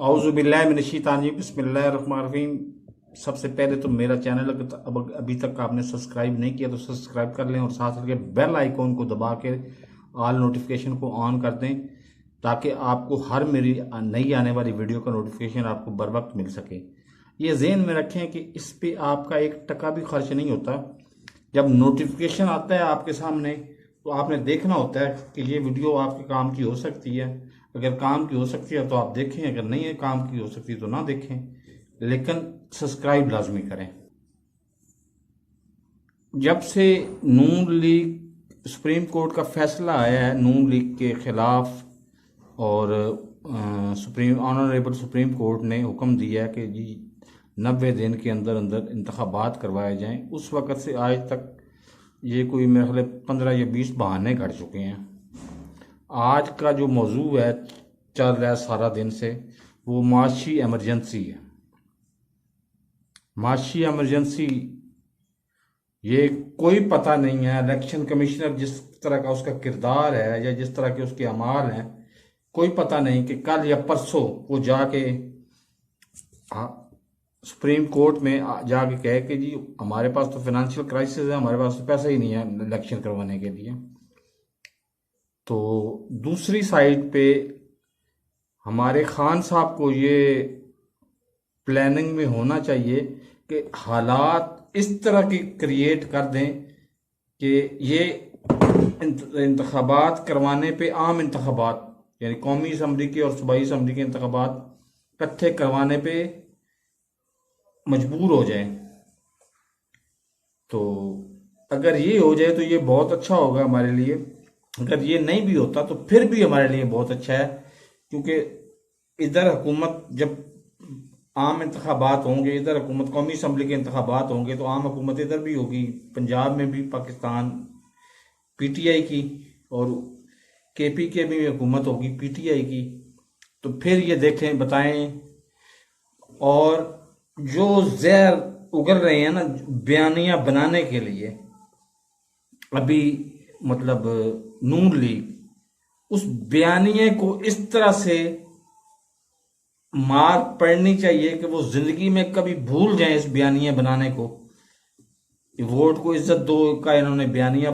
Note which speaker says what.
Speaker 1: औज़ुबिल्लाहिमिनश्शैतानिर बिस्मिल्लाहिर्रहमानिर्रहीम। सबसे पहले तो मेरा चैनल अब अभी तक आपने सब्सक्राइब नहीं किया तो सब्सक्राइब कर लें और साथ के बेल आइकॉन को दबा के ऑल नोटिफिकेशन को ऑन कर दें ताकि आपको हर मेरी नई आने वाली वीडियो का नोटिफिकेशन आपको बर वक्त मिल सके। ये ज़हन में रखें कि इस पे आपका एक टका भी खर्च नहीं होता। जब नोटिफिकेशन आता है आपके सामने तो आपने देखना होता है कि ये वीडियो आपके काम की हो सकती है। अगर काम की हो सकती है तो आप देखें, अगर नहीं है काम की हो सकती तो ना देखें, लेकिन सब्सक्राइब लाजमी करें। जब से नून लीग सुप्रीम कोर्ट का फैसला आया है नून लीग के खिलाफ और ऑनरेबल सुप्रीम कोर्ट ने हुक्म दिया है कि जी 90 दिन के अंदर अंदर इंतखाबात करवाए जाएं, उस वक़्त से आज तक ये कोई मेरे ख्याल 15 या 20 बहाने घट चुके हैं। आज का जो मौजू है चल रहा है सारा दिन से वो माशी एमरजेंसी है। माशी एमरजेंसी ये कोई पता नहीं है। इलेक्शन कमिश्नर जिस तरह का उसका किरदार है या जिस तरह के उसके अमाल हैं, कोई पता नहीं कि कल या परसों वो जाके सुप्रीम कोर्ट में जाके कहे कि जी हमारे पास तो फाइनेंशियल क्राइसिस है, हमारे पास तो पैसा ही नहीं है इलेक्शन करवाने के लिए। तो दूसरी साइड पे हमारे खान साहब को ये प्लानिंग में होना चाहिए कि हालात इस तरह के क्रिएट कर दें कि ये इंतखाबात करवाने पे आम इंतखाबात यानी कौमी असम्बली के और सूबाई असम्बली के इंतखाबात इकट्ठे करवाने पे मजबूर हो जाए। तो अगर ये हो जाए तो ये बहुत अच्छा होगा हमारे लिए। अगर ये नहीं भी होता तो फिर भी हमारे लिए बहुत अच्छा है, क्योंकि इधर हुकूमत जब आम इंतखाबात होंगे, इधर हुकूमत कौमी असम्बली के इंतखाबात होंगे तो आम हुकूमत इधर भी होगी, पंजाब में भी पाकिस्तान पीटीआई की और केपी के भी हुकूमत होगी पीटीआई की। तो फिर ये देखें बताएं। और जो जहर उगल रहे हैं ना बयानियां बनाने के लिए, अभी मतलब नून लीग उस बयानिए को इस तरह से मार पड़नी चाहिए कि वो जिंदगी में कभी भूल जाएं इस बयानिया बनाने को। वोट को इज्जत दो का इन्होंने बयानिया